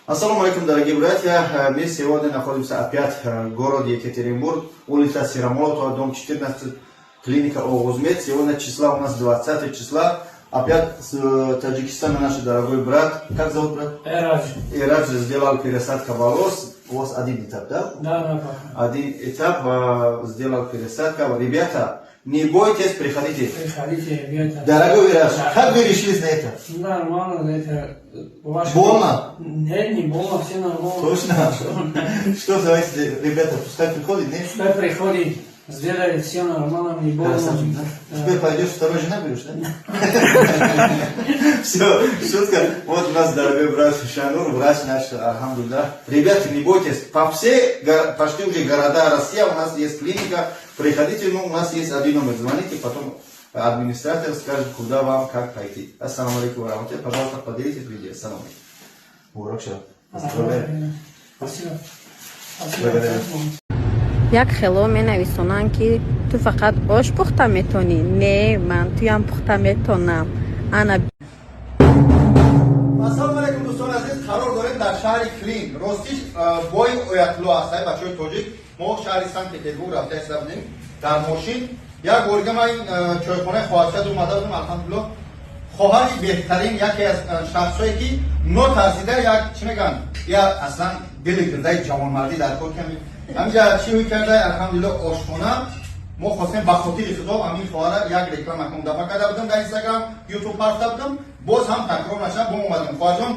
Ассаламу алейкум, дорогие братья. Мы сегодня находимся опять в городе Екатеринбург, улица Сирамолотова, дом 14, клиника Оғузмет. Сегодня числа у нас 20 числа. Опять с Таджикистана наш дорогой брат. Как зовут брат? Эрадж. Эрадж сделал пересадку волос. У вас один этап, да? Да. Один этап сделал пересадку. Ребята, не бойтесь, приходите. Приходите, ребята. Дорогой Эрадж, как вы решились на это? Нормально, это... Больно? Нет, не больно, все нормально. Точно? Что давайте, ребята, пускай приходит, нет? Пускай приходит, сделает все нормально, не больно. Теперь пойдешь, второй жена берешь, да? Все, шутка. Вот у нас дорогой брат Шанур, врач наш, алхамдулилlah. Ребята, не бойтесь, по все, почти уже города России у нас есть клиника. Приходите, у нас есть один номер, звоните, потом администратор скажет, куда вам, как пойти. Ассаламу алейкум ва рахматуллахи. Пожалуйста, поделитесь видео. Ассаламу алейкум. Спасибо. یک خلو می نویسونن که تو فقط آش پخته میتونی. نه، من تویم پخته میتونم. انا ассалому алейкум дӯстон азиз, қарор дорем дар шаҳри Клин. Ростиш бои оятло ҳастай бачаҳои тоҷик. Мо шаҳри Санкт-Петербург рафта ҳисоб будем дар мошин. Як борга ман чойхонаи хоҳарчад омада будам, алҳамдулиллоҳ. хоҳари беҳтарин яке аз шахсое ки нотарсида як чӣ мегӯян, я аслан дили кирдаи ҷавонмардӣ дар кор ками ҳамҷа чӣ карда, алҳамдулиллоҳ ошхона. мо хостем ба хотири худо ҳамин хоҳара як реклама дафъа карда будам дар Инстаграм, ютуб парфта будам. Боз ҳам такрор нашад, бом омадам. хоҳарҷон,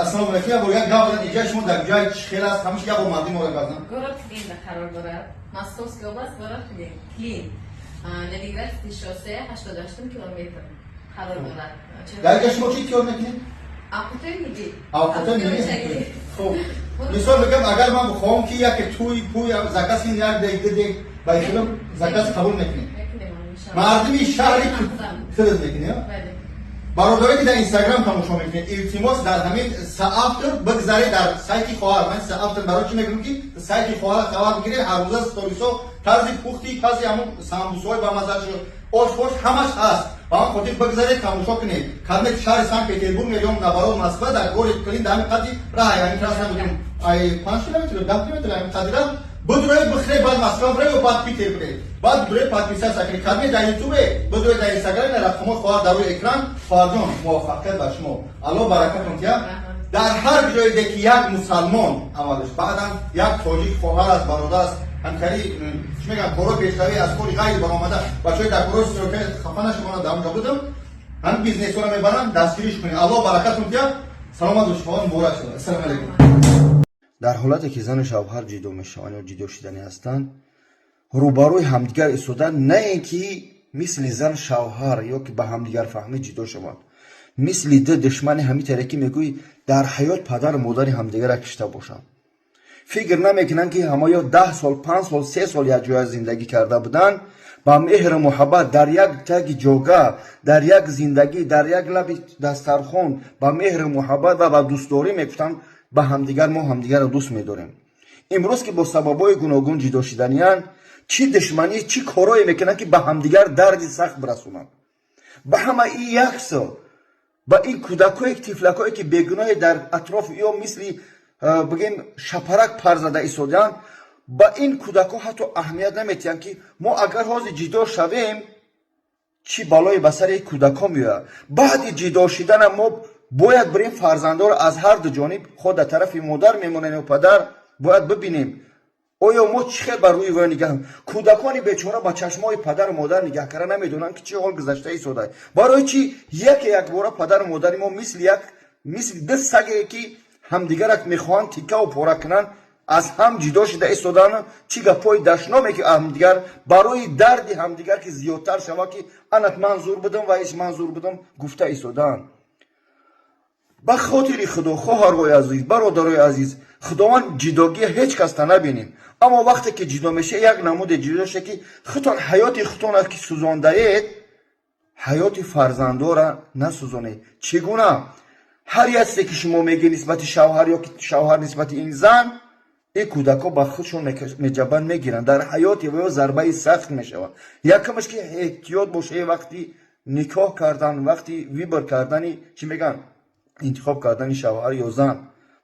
ассалому алейкум. Я бор як гап дорам, инҷа шумо дар ҷои чӣ хел аст? ҳамиш як бор мардӣ моро газдам. город Клин қарор дорад. Московская область, город Клин. Ленинградский шоссе 88 километр қарор дорад. Гарга шумо чӣ кор мекунед? Автобус миди. Автобус миди. Хуб. Мисол мегӯям, агар ман бихоҳам ки як тӯй пӯй закаси як дег ба ихтилом заказ қабул мекунед. мардуми шаҳри худат мекунед. бародаре ки дар Инстаграм тамошо мекунед, илтимос дар ҳамин саафтр бигзаред дар сайти хоҳар. ман саафтр барои чӣ мегӯям ки сайти хоҳар хабар бигиред, ҳаррӯза сторисо, тарзи пухти, тази ҳамон самбусаҳои бамаззашо, ош ҳамаш ҳаст. ба ҳамин хотир бигзаред, тамошо кунед. кадмет шаҳри Санкт-Петербург миллион наворот Москва дар гори Клин дар ҳамин қадри раҳ, яъни красна будем ай 5 километр 10 километр ҳамин қадри раҳ بدروی بخری بعد مسکن برای و بعد پیتر بری بعد بدروی پادمیسا سکری کدمی در یوتیوب بدروی در اینستاگرام رقم خواهد در روی اکران فرجون موفقیت به شما الله برکتون کیا در هر جای دیگه یک مسلمان اولش بعدم یک تاجیک خواهر از برادر است همکاری چی میگم کارو پیشروی از کاری غیر برآمده بچهای در کارو استروکه خفنه شما در اونجا بودم هم بیزنس ها رو میبرن دستگیریش کنید الله برکتون کیا سلامت و شفا مبارک شد السلام علیکم. дар ҳолате ки зану шавҳар ҷидо мешаванд ё ҷидо шудани ҳастанд, рӯбарӯи ҳамдигар истодан, на ин ки мисли зан шавҳар ё ки ба ҳамдигар фаҳмӣ ҷидо шаванд, мисли ду душмани ҳамин таре ки мегӯӣ дар ҳаёт падару модари ҳамдигарро кишта бошанд. фикр намекунанд ки ҳама ё 10 сол 5 сол 3 сол якҷоя зиндагӣ карда буданд, ба меҳру муҳаббат дар як таги ҷога, дар як зиндагӣ, дар як лаби дастархон ба меҳру муҳаббат ва ба дӯстдорӣ мекуфтанд. ба ҳамдигар мо ҳамдигарро дӯст медорем. имрӯз ки бо сабабҳои гуногун ҷидо шуданиянд, чӣ душманӣ, чӣ корое мекунанд ки ба ҳамдигар дарди сахт бирасонанд. ба ҳама ин як сол, ба ин кӯдакҳое тифлакҳое ки бегуноҳе дар атроф ё мисли бигем шапарак пар зада истоданд, ба ин кӯдакҳо ҳатто аҳамият наметиҳанд ки мо агар ҳозир ҷидо шавем, чӣ балое ба сари кӯдакҳо меояд. баъди ҷидо шуданам мо бояд бирем фарзандоро аз ҳар ду ҷониб хо дар тарафи модар мемонем ё падар бояд бибинем оё мо чӣ хел бар рӯи вой нигаҳ. кӯдакони бечора ба чашмои падару модар нигаҳ карда намедонанд ки чӣ ҳол гузашта истодаанд. барои чӣ яке якбора падару модари мо мисли ду саге ки ҳамдигарак мехоҳанд тиккаву пора кунанд, аз ҳам ҷидо шуда истодаанд. чӣ гапҳои дашноме ки ҳамдигар барои дарди ҳамдигар ки зиёдтар шавад ки анак ман зур будам ва иш ман зур будам гуфта истодаанд. ба хотири худо хоҳарои азиз, бародарои азиз, худованд ҷидогии ҳеҷ каста набинем, аммо вақте ки ҷидо меша як намуди ҷидо ша ки худтон ҳаёти худтонро ки сӯзондаед, ҳаёти фарзандора насӯзонед. чӣ гуна? ҳар ясе ки шумо мегӯед нисбати шавҳар ё ки шавҳар нисбати ин зан, ин кӯдакҳо ба худшон меҷабан мегиранд, дар ҳаёти ё зарбаи сахт мешавад. якамаш ки эҳтиёт бошед вақти никоҳ кардан, вақти вибр кардани чӣ мегӯянд интихоб кардани шавҳар ё зан.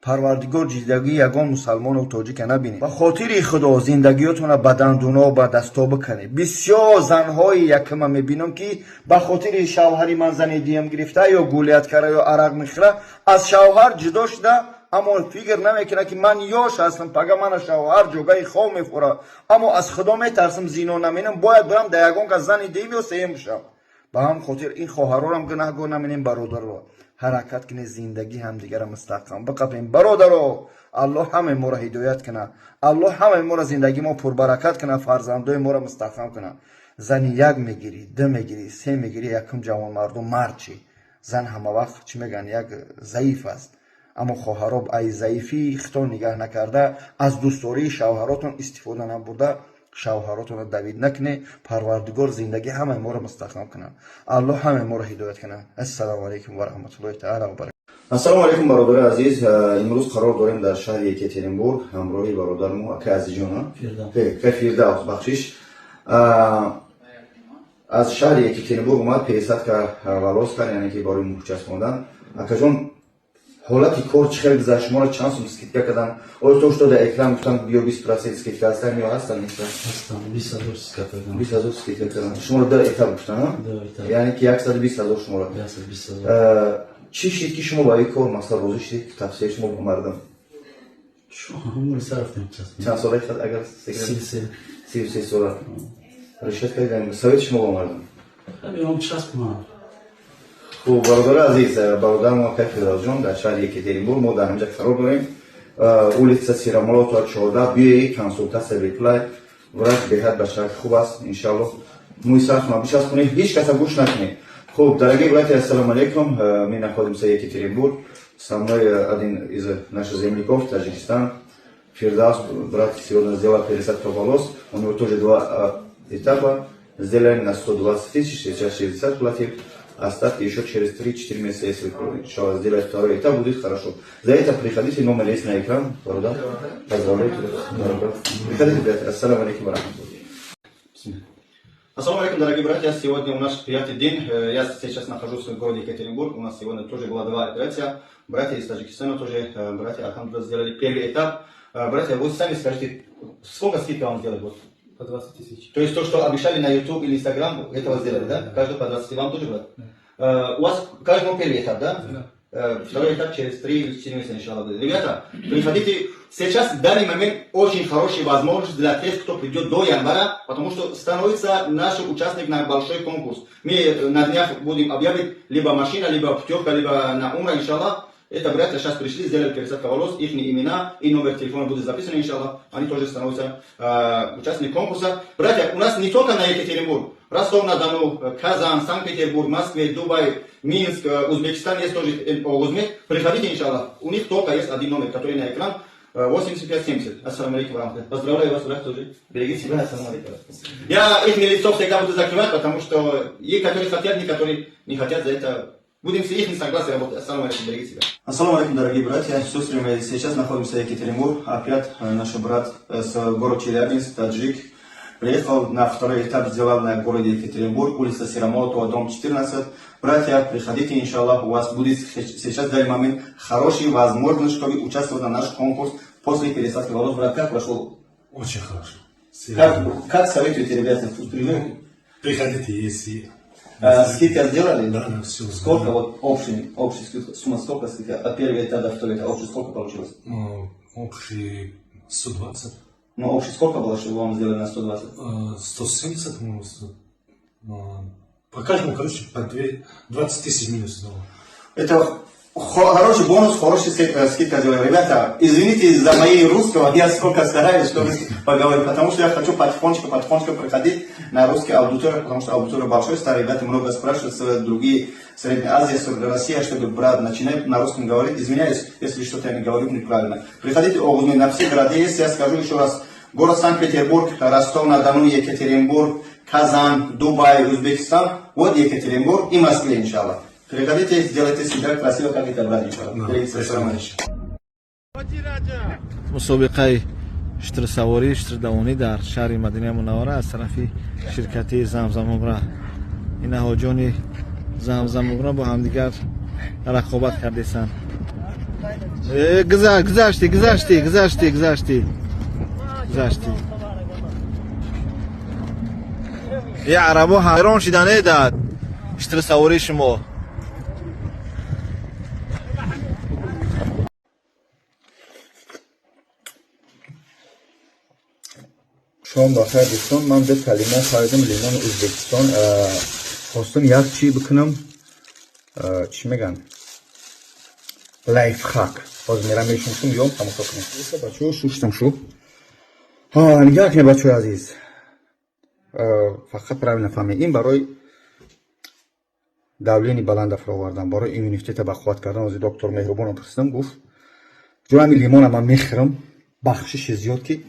پروردگار زندگی یگان مسلمان و تاجیک نبینه. به خاطر خدا زندگیاتون با دندونا و دستا بکنه. بسیار زنهای یکم میبینم که به خاطر شوهری من زن دیم گرفته یا گولیت کرده یا عرق میخوره از شوهر جدا شده، اما فکر نمیکنه که من یاش هستم پگه من شوهر جوگای خواه میخوره، اما از خدا میترسم زینا نمینم باید برم در یگان که زن دیو و سیم بشم. به هم خاطر این خواهرها هم گناهگار نمینیم برادرها. حرکت کنه زندگی هم دیگر مستحکم بقبیم برادرها. الله همه ما را هدایت کنه، الله همه ما را زندگی ما پربرکت کنه، فرزندای ما را مستحکم کنه. زن یک میگیری، دو میگیری، سه میگیری، یکم جوان مردم مرد چی؟ زن همه وقت چی میگن یک ضعیف است، اما خواهرها ای ضعیفی خطا نگاه نکرده از دوستداری شوهراتون استفاده نبرده شوهراتون رو دوید نکنه. پروردگار زندگی همه ما رو مستحکم کنه، الله همه ما رو هدایت کنه. السلام علیکم و رحمت الله تعالی و برکاته. السلام علیکم برادر عزیز، امروز قرار داریم در شهر یکاترینبورگ همراهی برادرم اکا عزیزجان فیردوس بخشش از شهر یکاترینبورگ اومد پیشت که ولاس کرد، یعنی که برای محچس موندن. اکا جان حالتی کار چخیل گذشت، شما را چند سوم سکیتکا کردن؟ آیا تو شده در اکرام گفتن بیا 20% سکیتکا هستن یا هستن نیستن؟ هستن 20,000 سکیتکا کردن. 20,000 سکیتکا کردن. شما را در اکرام گفتن ها؟ یعنی که 120,000 شما را. 120,000. چی شد که شما با این کار مثلا روزی شدید که تفسیر شما با مردم؟ شما همون صرفتیم چند ساله خد اگر سکیتکا؟ 33 ساله. رشد کردن سویت شما با مردم؟ خیلی هم چسب ما. خب برادر عزیز، برادر ما فیردوس جان در شهر یکاترینبورگ ما در همجا قرار داریم. улица Сирамолото 14 بیایی کنسولتاسیا ریپلای وراج بهت بشک خوب است ان شاء الله. مویساش ما بیش از کنید هیچ کس گوش نکنید. خب дорогие братья, السلام алейкум. Мы находимся в Екатеринбург, со мной один из наших земляков, Таджикистан, Фирдавс, брат сегодня сделал пересадку волос, у него тоже 2 этапа, сделали на 120 тысяч, сейчас 60 платил. Остатки еще через 3-4 месяца, если сделать второй этап, будет хорошо. За это приходите, номер есть на экран. Поздравляю. Приходите, ребята. Ассаламу алейкум варахматуллахи. Ассаламу алейкум, дорогие братья. Сегодня у нас приятный день. Я сейчас нахожусь в городе Екатеринбург. У нас сегодня тоже было 2 операции. Братья из Таджикистана тоже, братья Алхамдулилlah, сделали первый этап. Братья, вы сами скажите, сколько скидка вам сделать? Вот? По 20 тысяч. То есть то, что обещали на YouTube или Instagram, этого сделали, да? Каждый по 20, вам тоже, брат? У вас каждому первый этап, да? Второй этап через 3 или 4 месяца, иншаллах. Ребята, приходите, сейчас в данный момент очень хорошая возможность для тех, кто придет до января, потому что становится наш участник на большой конкурс. Мы на днях будем объявить либо машина, либо путевка, либо на умра, иншаллах. Это братья сейчас пришли, сделали пересадку волос, их имена и номер телефона будут записаны, иншаллах. Они тоже становятся участниками конкурса. Братья, у нас не только на Екатеринбург, Ростов-на-Дону, Казань, Санкт-Петербург, Москва, Дубай, Минск, Узбекистан есть тоже Узбек. Приходите, иншаллах. У них только есть один номер, который на экран. 85-70. Ассаламу алейкум варахматуллахи. Поздравляю вас, брат, тоже. Берегите себя. Ассаламу алейкум. Я их лицо всегда буду закрывать, потому что есть, которые хотят, некоторые не хотят за это. Будем с их согласия работать. Ассаламу алейкум, берегите себя. Ассаламу алейкум, дорогие братья, сестры, мы сейчас находимся в Екатеринбург. Опять наш брат с города Челябинск, таджик, приехал на второй этап, сделал на городе Екатеринбург, улица Сирамолото, дом 14. Братья, приходите, иншаллах, у вас будет сейчас в данный момент хорошая возможность, чтобы участвовать на наш конкурс после пересадки волос. Брат, как прошел? Очень хорошо. Как советуете, ребята? Приходите, если... Скидка сделали? Да, все. Сколько вот общая сумма, сколько скидка? От первого этапа до второго этапа общий сколько получилось? Общий 120. Ну, общий сколько было, чтобы вам сделали на 120? 170, по каждому, короче, по 20 тысяч минус. Да. Это хороший бонус, хорошая скидка сделали. Ребята, извините за мои русского, я сколько стараюсь, чтобы поговорить, потому что я хочу потихонечку проходить на русский аудиторию, потому что аудитория большой, старые ребята много спрашивают, другие, Средняя Азия, Россия, чтобы брат начинает на русском говорить. Извиняюсь, если что-то я не говорю неправильно. Приходите, на все города есть, я скажу еще раз. Город Санкт-Петербург, Ростов-на-Дону, Екатеринбург, Казань, Дубай, Узбекистан, вот Екатеринбург и Москва, иншаллах. Приходите, сделайте себя красиво, как это брать, иншаллах. مسابقه شتر سواری شتر دوانی در شهر مدینه منوره از طرف شرکت زمزم عمره. این حاجان زمزم عمره با همدیگر رقابت کردیدند. گذاشتی یه عربو حیران شدن داد اشتر سواری شما شام بخیر دوستان من به کلمه خریدم لیمون ازبکستان خواستم یک چی بکنم چی میگن لایف خاک باز میرم میشم یوم تماشا کنم بچه ها شوشتم شو نگاه کنه بچه عزیز فقط برای نفهمه این برای давление بلند آوردن برای ایمونیته بخواد کردن از دکتر مهربان پرسیدم گفت جو همین لیمون من میخرم بخشش زیاد که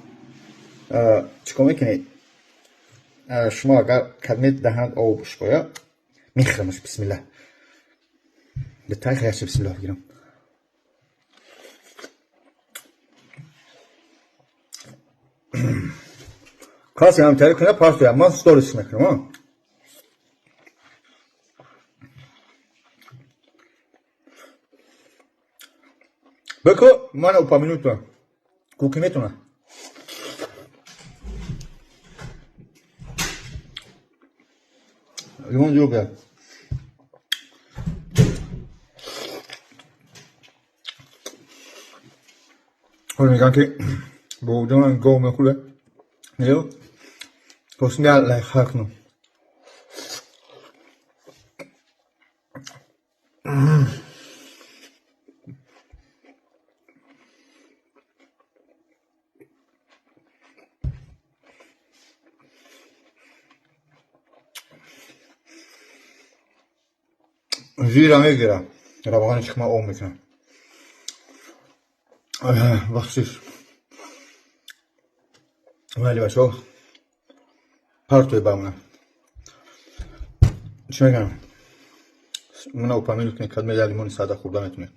چیکار میکنید شما اگر کلمه دهند آب بشکاید میخرمش بسم الله به تای خیرش بسم الله بگیرم کاسی هم تایی کنه پاس دویم من ستورش میکنم بکو من اوپا минута کوکی میتونه لیمون جو بیاد حالا میگن که بودن گو میخوره نیو خواستم یه لایف هاک کنم زیرا میگیرم روغن چکمه آم میکنم بخشش ولی بچه ها پرتوی بمونه چی میگم من اوپا میلو کنی کلمه لیمون ساده خوردن میتونه